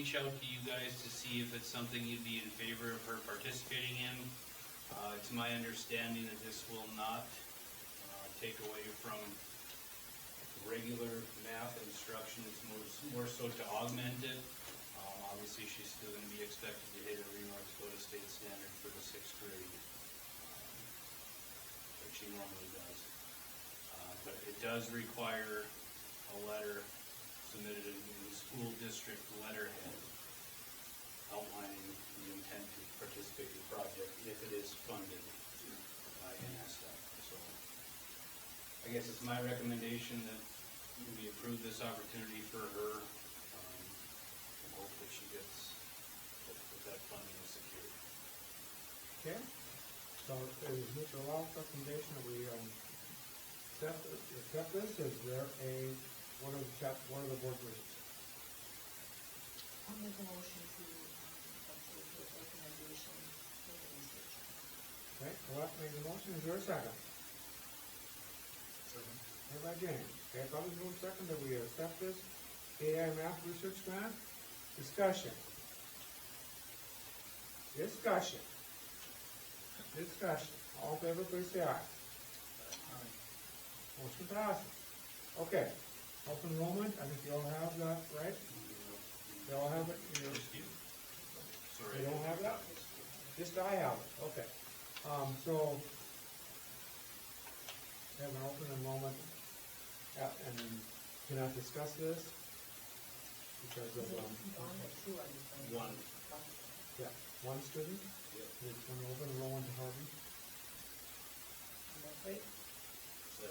reach out to you guys to see if it's something you'd be in favor of her participating in. It's my understanding that this will not take away from regular math instruction. It's more so to augment it. Obviously, she's still going to be expected to hit her remarks, go to state standard for the 6th grade, like she normally does. But it does require a letter submitted in the school district letterhead outlining the intent to participate in the project if it is funded by NSF. So I guess it's my recommendation that we approve this opportunity for her, and hope that she gets that funding is secured. Okay, so is Mr. Law's recommendation that we accept this? Is there what are the board wishes? I'll make a motion to approve the recommendation for the research. Okay, Colette made the motion, is there a second? Second. Made by James. Okay, probably move second that we accept this AI math research grant. Discussion. Discussion. Discussion. All in favor, please say aye. Motion passes. Okay, open enrollment, I think you all have that, right? You all have it? Just you. Sorry. They don't have that? Just I have it, okay. So, we have an open enrollment, and cannot discuss this because of, One or two are different. One. yeah, one student. Yeah. It's an open enrollment to Harvey. Is that right? So,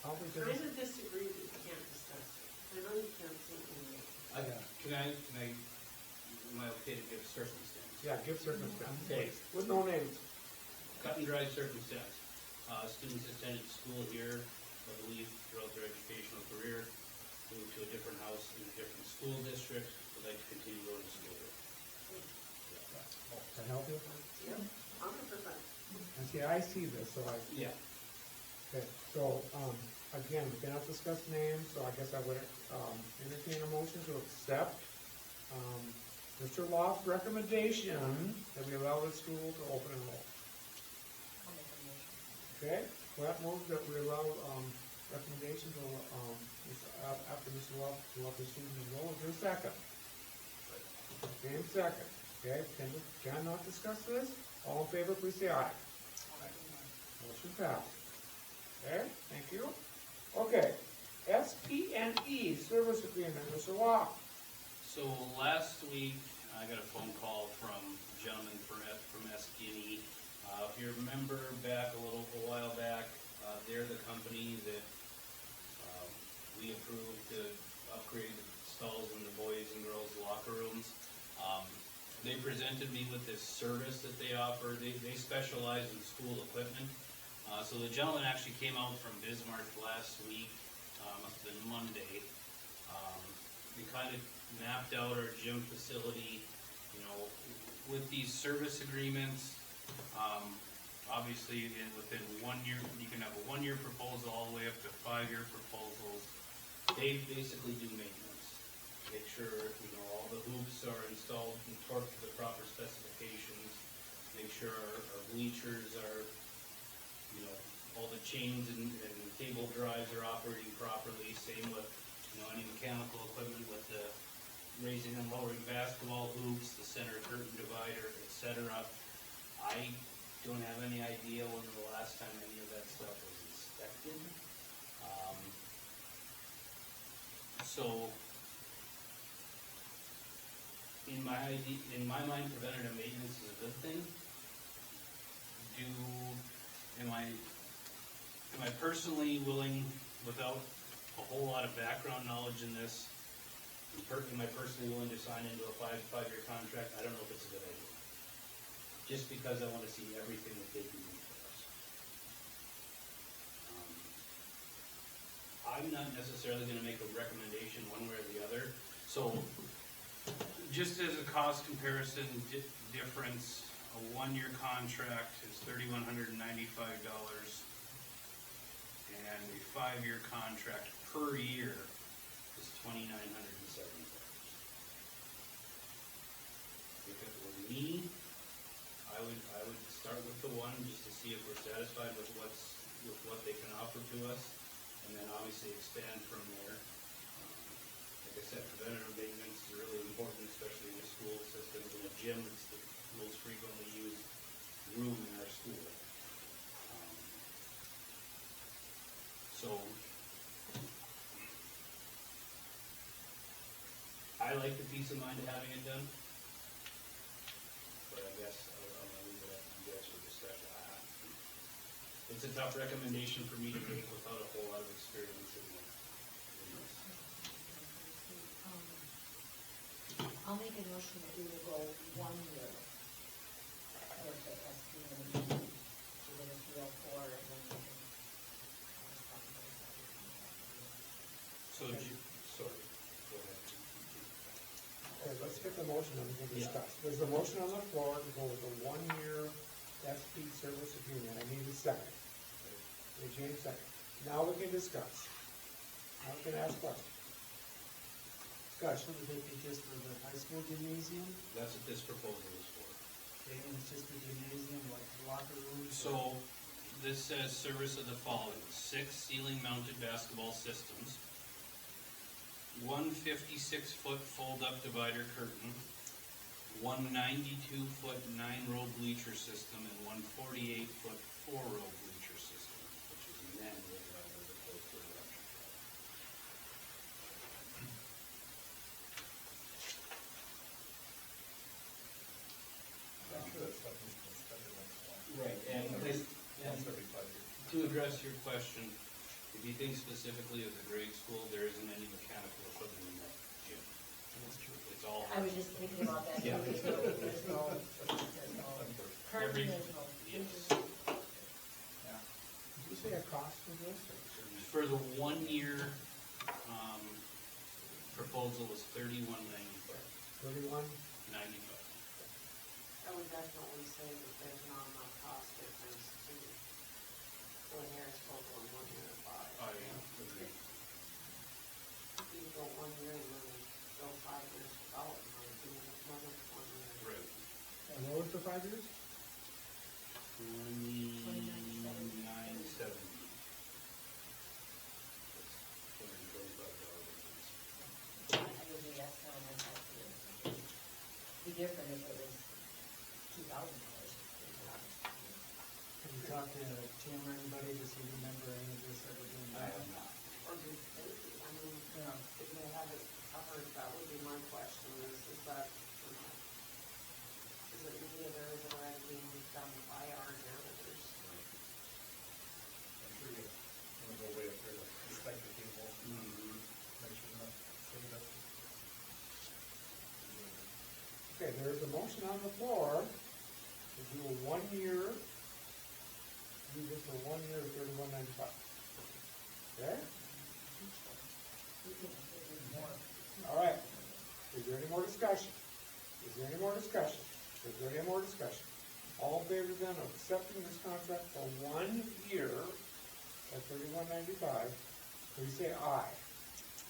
Harvey I does, would disagree that you can't discuss it. I know you can't say anything. can I, am I okay to give circumstance? yeah, give circumstance, Okay. please, with no names. Cut and dry circumstance. Students attended school here, I believe, throughout their educational career, moved to a different house in a different school district, would like to continue going to school here. Can I help you? Yep, 100%. And see, I see this, so I, Yeah. okay, so, again, we cannot discuss names, so I guess I would, entertain a motion to accept, Mr. Loft's recommendation that we allow the school to open enroll. I'll make a motion. Okay, well, that moves that we allow, recommendation to, after Mr. Loft, to let the student enroll. Is there a second? James second. Okay, cannot discuss this? All in favor, please say aye. Motion passed. Okay, thank you. Okay, SP&E service agreement, Mr. Loft. So last week, I got a phone call from a gentleman from SP&E. If you remember back a while back, they're the company that we approved to upgrade the stalls in the boys and girls locker rooms. They presented me with this service that they offer. They specialize in school equipment. So the gentleman actually came out from Bismarck last week, must have been Monday. We kind of mapped out our gym facility, you know, with these service agreements. Obviously, within 1 year, you can have a 1-year proposal all the way up to 5-year proposals. They basically do maintenance. Make sure, you know, all the hoops are installed and torqued to the proper specifications. Make sure our bleachers are, you know, all the chains and cable drives are operating properly. Same with, you know, any mechanical equipment with the raising and lowering basketball hoops, the center curtain divider, etc. I don't have any idea when the last time any of that stuff was inspected. So, in my mind, preventative maintenance is a good thing. Am I personally willing, without a whole lot of background knowledge in this, am I personally willing to sign into a five-year contract? I don't know if it's a good idea. Just because I want to see everything that they can do for us. I'm not necessarily going to make a recommendation one way or the other. So, just as a cost comparison difference, a one-year contract is $3,195, and a 5-year contract per year is $2,970. If it were me, I would start with the one just to see if we're satisfied with what they can offer to us, and then obviously expand from there. Like I said, preventative maintenance is really important, especially in the school systems. In a gym, it's the most frequently used room in our school. So I like the peace of mind of having it done, but I guess I'll leave it up to you guys for discussion. It's a tough recommendation for me to make without a whole lot of experience in this. I'll make a motion that we will go 1 year with the SP&E, to get a feel for, and then we can. So, sorry, go ahead. Okay, let's get the motion and we can Yeah. discuss. There's a motion on the floor to go with a 1-year SP service agreement. I need a second. Okay, James, second. Now we can discuss. Now we can ask questions. Discussion. Would they be just for the high school gymnasium? That's what this proposal is for. Okay, and it's just the gymnasium, like locker rooms? So, this says service of the following: 6 ceiling-mounted basketball systems, 1 56-foot fold-up divider curtain, 1 92-foot 9-row bleacher system, and 1 48-foot 4-row bleacher system, which is manual rather as opposed to electric. Right, and to address your question, if you think specifically of the grade school, there isn't any mechanical equipment in that gym. That's true. It's all. I was just thinking about that, Yeah. there's no, currently there's no. Yes. Did you say a cost for this? For the 1-year, proposal was $31.95. 31? I would definitely say that there's not enough cost difference to go Harris Local in 1 year or 5. I agree. You go 1 year and then go 5 years without, and then do another 1 year. Right. And what was the 5 years? 29.70. I would be asking on my side too. Be different if it was $2,000. Have you talked to Tim or anybody, does he remember any of this ever being I done? have not. Or do they, I mean, Yeah. if they have it covered, that would be my question, is that, is it any of theirs already being done by our janitors? I'm sure you wanna go way up there to inspect the cable, make sure not cleaned up. Okay, there's a motion on the floor to do a 1-year, do this for 1 year, $31.95. Okay? We can do more. All right. Is there any more discussion? Is there any more discussion? Is there any more discussion? All in favor then of accepting this contract for 1 year at $31.95, please say aye.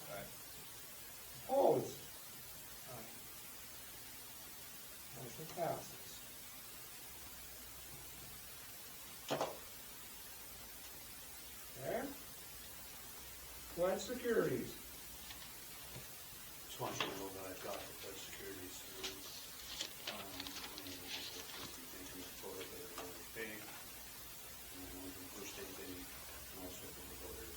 Alright. Opposed? Aye. Motion passes. Okay? Pledge securities. Just want you to know that I've got the pledge securities through, photo that are already paid. And then one from first aid day, and also from the voter.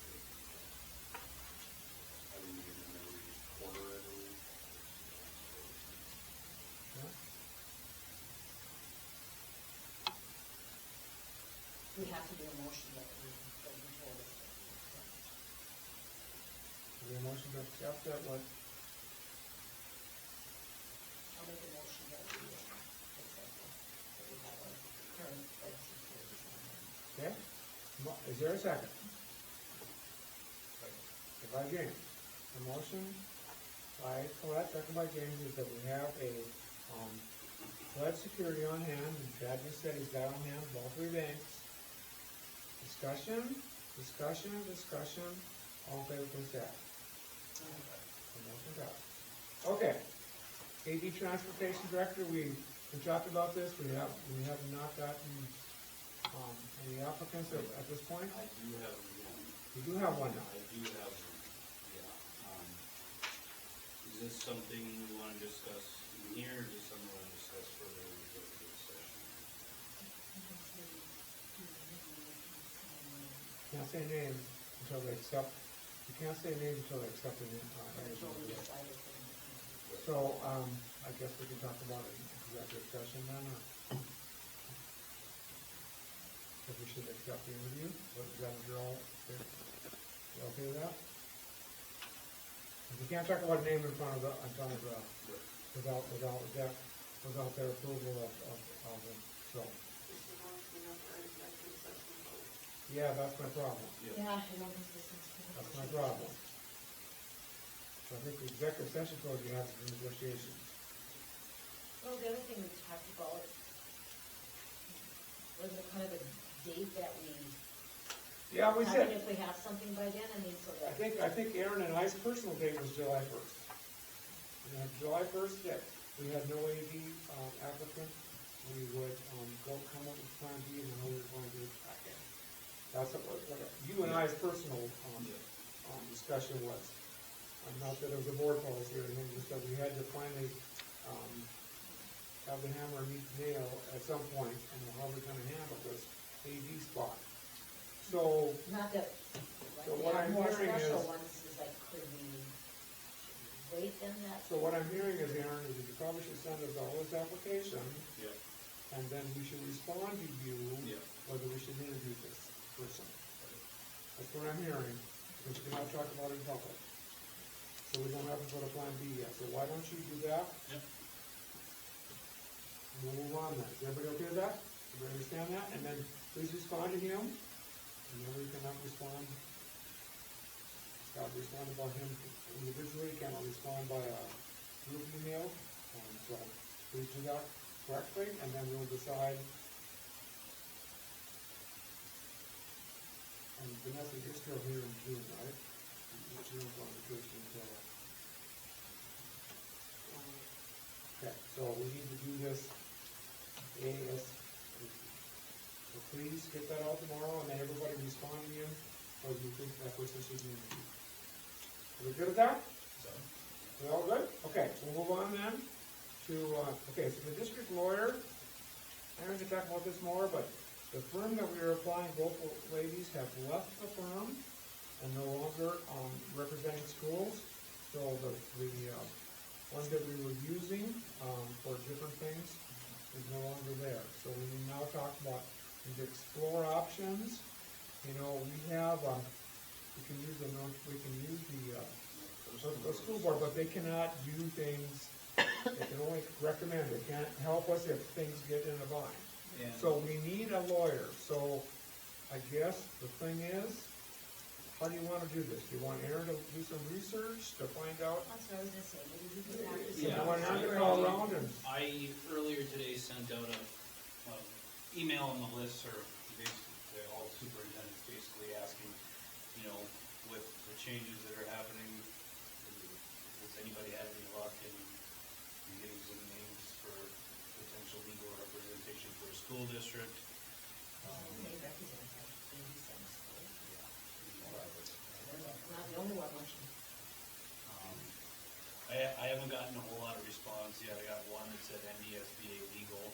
I didn't give them every quarter, I believe. Yeah. We have to do a motion that we told us. Is there a motion to accept that, what? I'll make a motion that we accept it, that we have a current pledge securities on there. Okay? Is there a second? Second by James. The motion by Colette, second by James, is that we have a, pledge security on hand, and Chad just said he's got on hand all three banks. Discussion, all in favor, please say aye. The motion passes. Okay, AD Transportation Director, we talked about this, we have not gotten, any applicants at this point? I do have one. We do have one now. I do have one, yeah. Is this something we wanna discuss in here, or just something we wanna discuss further in the executive session? Can't say names until they accept, you can't say names until they accept an, Until we energy. decide if we- So, I guess we can talk about it in executive session then, or? If we should accept the interview, what, is that what you're all, you okay with that? If you can't talk about a name in front of without their approval of it, so, Is the motion up for executive session vote? yeah, that's my problem, Yeah, I don't think this is. that's my problem. So I think the executive session code you have for negotiations. Well, the other thing we talked about was the kind of a date that we, Yeah, we I said, mean, if we have something by then, I mean, so I that. think Aaron and I's personal date was July first. July first, yeah, we had no AD, applicant, we would, come up with plan B and then we were going to do it back in. That's what you and I's personal, discussion was. Not that it was a board policy or anything, just that we had to finally, have the hammer and meet the nail at some point, and how we're gonna handle this AD spot. So, Not that, So like, what the I'm more hearing special is- ones is like, could we wait then that? so what I'm hearing is, Aaron, is that you probably should send us all this application, Yep. and then we should respond to you Yep. whether we should interview this person. That's what I'm hearing, which we cannot talk about in public. So we don't have to put a plan B yet, so why don't you do that? Yep. And we'll move on then. Is everybody okay with that? Everybody understand that? And then please respond to him, and then we cannot respond. Scott respond about him individually, cannot respond by a group email. So please do that correctly, and then we'll decide. And Vanessa, you're still here in June, right? June's on vacation until. Okay, so we need to do this ASAP. So please get that out tomorrow, and then everybody respond to you, or do you think that person should be interviewed? Are we good with that? We all good? Okay, so we'll move on then to, okay, so the district lawyer, Aaron can talk about this more, but the firm that we are applying, both ladies have left the firm and no longer, representing schools. So the one that we were using, for different things is no longer there. So we can now talk about, and explore options. You know, we have, we can use the school board, but they cannot do things, they can only recommend, they can't help us if things get in a bind. And So we need a lawyer, so I guess the thing is, how do you wanna do this? Do you want Aaron to do some research to find out? That's what I was gonna say, maybe we can talk to Do you Yeah. want Aaron to call around and, I earlier today sent out a email on the list, or basically all superintendents basically asking, you know, with the changes that are happening, does anybody have any luck in getting some names for potential legal representation for a school district? They represent like 87 schools. Yeah. They're not the only one watching. I haven't gotten a whole lot of response yet. I got one that said NDSBA legal.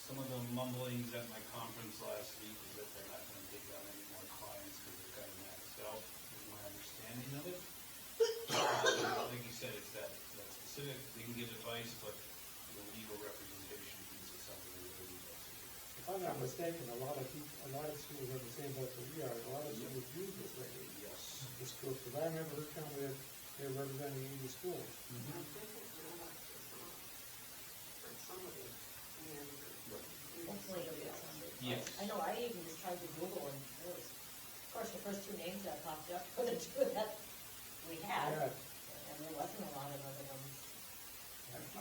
Some of the mumblings at my conference last week is that they're not gonna take on any more clients because they're kind of maxed out, is my understanding of it. Like you said, it's that specific, they can give advice, but the legal representation piece is something we really need to do. if I'm not mistaken, a lot of schools are the same boat that we are, a lot of schools use this lady, Yes. this group, because I remember her telling me that they're representing 80 schools. I think it's an election, for somebody, and. Hopefully it'll get somebody. Yes. I know, I even just tried to Google and there was, of course, the first two names that popped up were the two that we had. Yeah, And there wasn't a lot of other ones.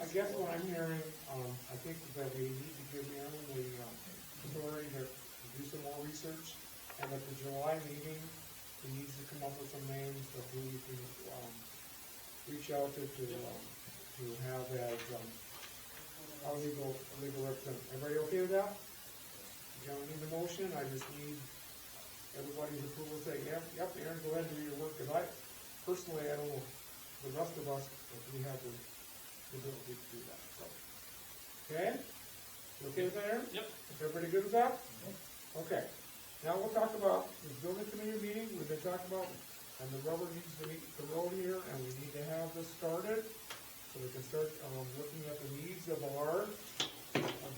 I guess what I'm hearing, I think that we need to give Aaron the authority to do some more research, and at the July meeting, he needs to come up with some names of who we can, reach out to have as, our legal representative. Everybody okay with that? You don't need the motion, I just need everybody's approval, say, yep, Aaron, go ahead and do your work, because I, personally, I don't know, the rest of us, if we have the ability to do that, so. Okay? You okay with that, Aaron? Yep. Everybody good with that? Okay. Now we'll talk about this building committee meeting, we've been talking about, and the rubber needs to meet the road here, and we need to have this started, so we can start, looking at the needs of our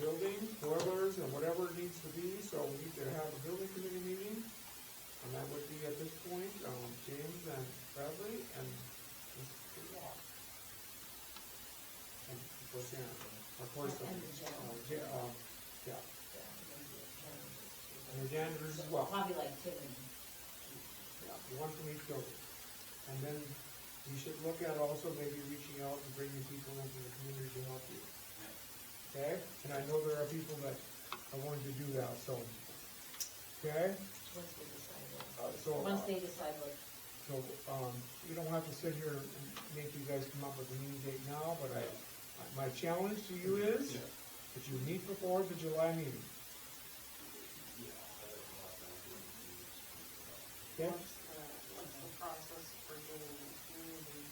building, boilers, and whatever it needs to be, so we need to have a building committee meeting, and that would be at this point, James and Bradley, and Mr. Locke. And of course, Aaron, of course, And the general. yeah, Yeah, maybe the general. and the janitors as well. Probably like Tim and Yeah, one from each building. And then you should look at also maybe reaching out and bringing people into the community to help you. Okay? And I know there are people that are wanting to do that, so, okay? once they decide So, once they decide what, so, you don't have to sit here and make you guys come up with a meeting date now, but my challenge to you is that you meet before the July meeting. Okay? What's the process for getting the community?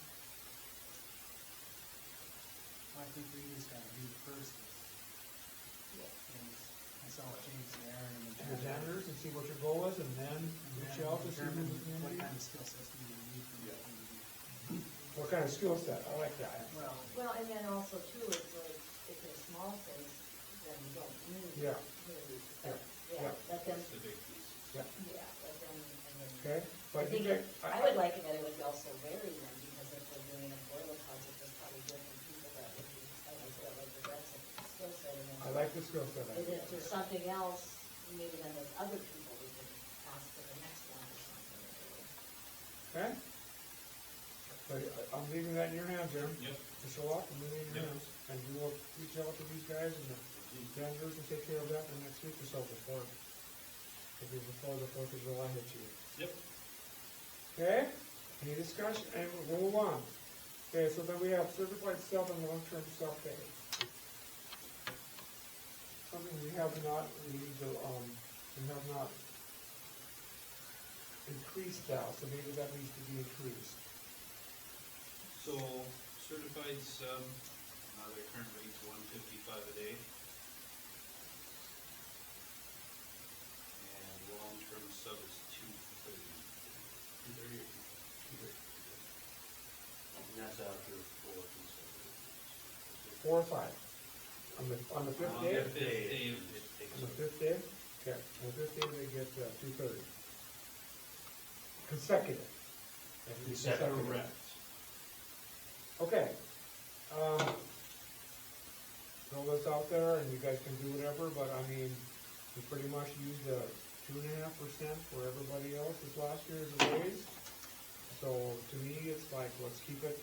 I think we just gotta do first. I saw James and Aaron and The janitors and see what your goal is, and then reach out to see who's in the what community. kind of skill sets do you need from the community? What kind of skill set? I like that. Well, well, and then also too, it's like, if they're small things, then you don't need. Yeah. Really, Yeah. yeah, let them, That's the big piece. Yeah. yeah, let them, and then. Okay? I But you think, get, I would like it that it would also vary them, because if we're doing a boiler project, there's probably different people that would be, like I said, like the reps and skill set, and then. I like the skill set. And if there's something else, maybe then there's other people we can ask for the next one or something. Okay? So I'm leaving that in your hands, Aaron. Yep. Mr. Locke, I'm leaving it in your Yep. hands. And you will reach out to these guys and the janitors and take care of that in the next week or so before the 4th of July hits you. Yep. Okay? Any discussion? And we'll move on. Okay, so then we have certified sub and long-term sub pay. Something we have not increased now, so maybe that needs to be increased. So certified sub, their current rate's $155 a day. And long-term sub is $230. $230 or $230? And that's after 4 consecutive 4 or 5? On the fifth On day? the fifth day, it takes. On the fifth day? Okay, on the fifth day they get $230. Consecutive. That would be consecutive. Correct. Okay. Throw this out there and you guys can do whatever, but I mean, we pretty much used 2.5% for everybody else this last year as a raise. So to me, it's like, let's keep it,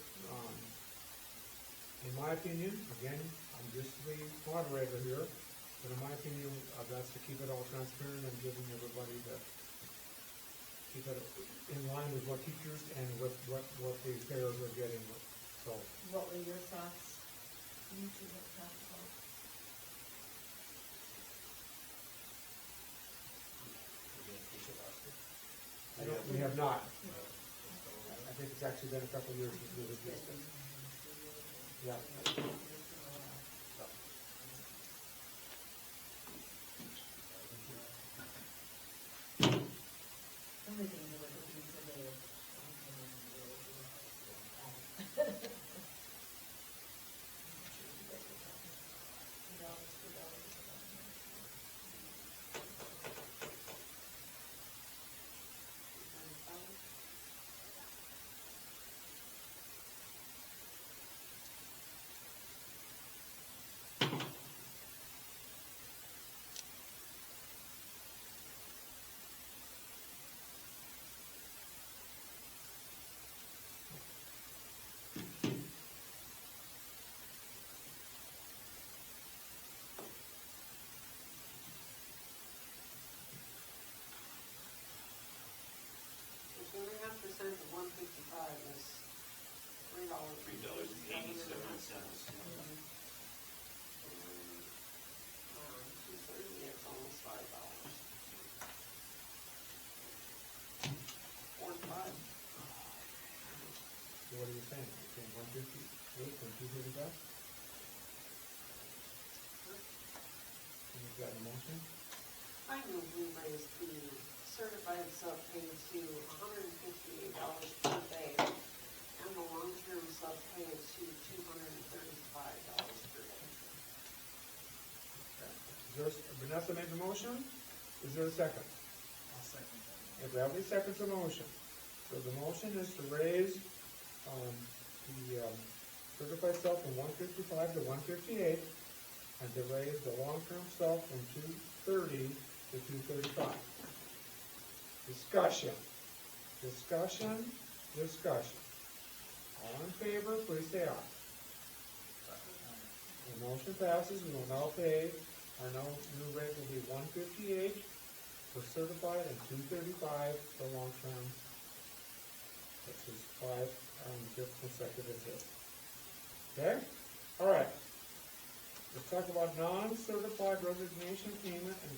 in my opinion, again, I'm just the moderator here, but in my opinion, that's to keep it all transparent and giving everybody keep it in line with what teachers and with what the payers are getting, so. What were your thoughts? You two have talked about. We have not. I think it's actually been a couple of years since we did this. Yeah. Everything that we're looking today. cents. $2.30, it's almost $5. 4 and 5. So what are you saying? You're saying 158 and 235? Can you got a motion? I move we raise the certified sub-pay to $158 per day, and the long-term sub-pay to $235 per day. Vanessa made the motion, is there a second? I'll second that. Okay, Bradley seconds the motion. So the motion is to raise, the, certified sub from 155 to 158, and to raise the long-term sub from 230 to 235. Discussion. All in favor, please say aye. The motion passes, we will now pay, our new rate will be 158 for certified and 235 for long-term. This is 5 consecutive days. Okay? All right. Let's talk about non-certified resignation payment and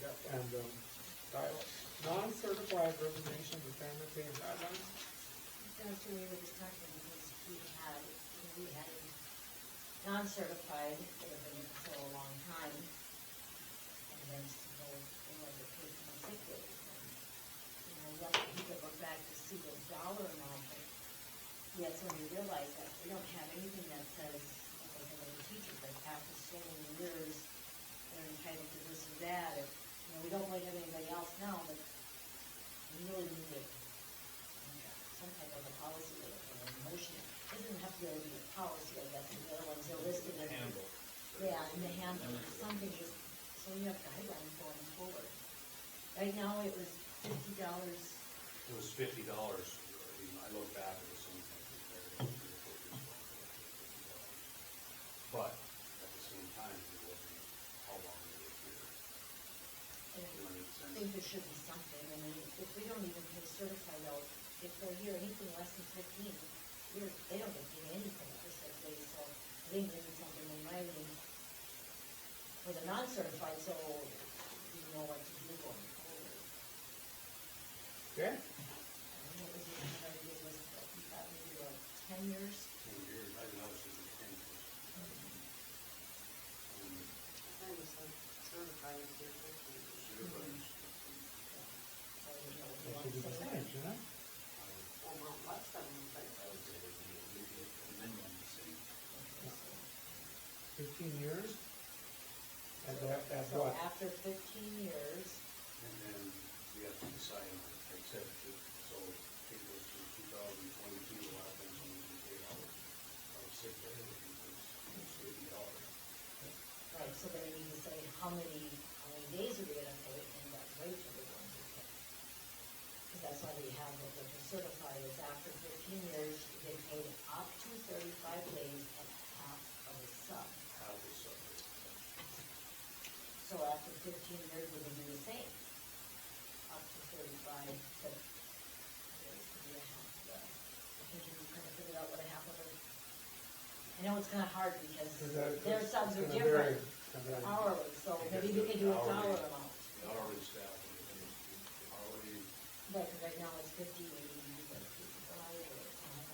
non-certified resignation retirement payment guidelines. That's what we were just talking about, because we had a non-certified that have been in for a long time, and then they wanted to pay for sick days. And, we could look back to see the dollar amount, but yet when we realized that we don't have anything that says, like the teachers, like after so many years, they're entitled to this or that, or, we don't like anybody else now, but we really need to some type of a policy or a motion. It doesn't have to really be a policy, I guess, the other ones are listed in. Handbook. Yeah, in the handbook, something just, so you have guidelines going forward. Right now, it was $50. It was $50. I look back at the same thing compared to 3 or 4 years ago. But at the same time, we look at how long they were here. And Does that make I sense? think there should be something. I mean, if we don't even pay certified out, if they're here anything less than 15 years, they don't get paid anything for sick days. So I think we need something in writing for the non-certified, so you know what to do going forward. Okay? I don't know, was it, it was, you thought maybe like 10 years? 10 years, I know it's 10 years. I was like certified as your 15. Supervisors, So, you know, That what should be you the want to same, say. shouldn't it? Well, not less than, but I would say it'd be a minimum the same. Okay, so- 15 years? At So what? after 15 years, And then we have to decide on, like I said, so take this to 2022, a lot of times when we pay our sick day, it's $80. right, so then you need to say how many days are we gonna pay and what rate are we going to pay? Because that's why we have what we're certified is after 15 years, you get paid up to 35 days and half of a sub. How is subject? So after 15 years, we're gonna do the same. Up to 35, but there's to be a half of the, I think you kind of figured out what a half of it. I know it's kind of hard because their subs are It's gonna vary. different It's gonna vary. hourly, so maybe we can do a dollar amount. The hourly staff, and the hourly, Right, 'cause right now it's 50, we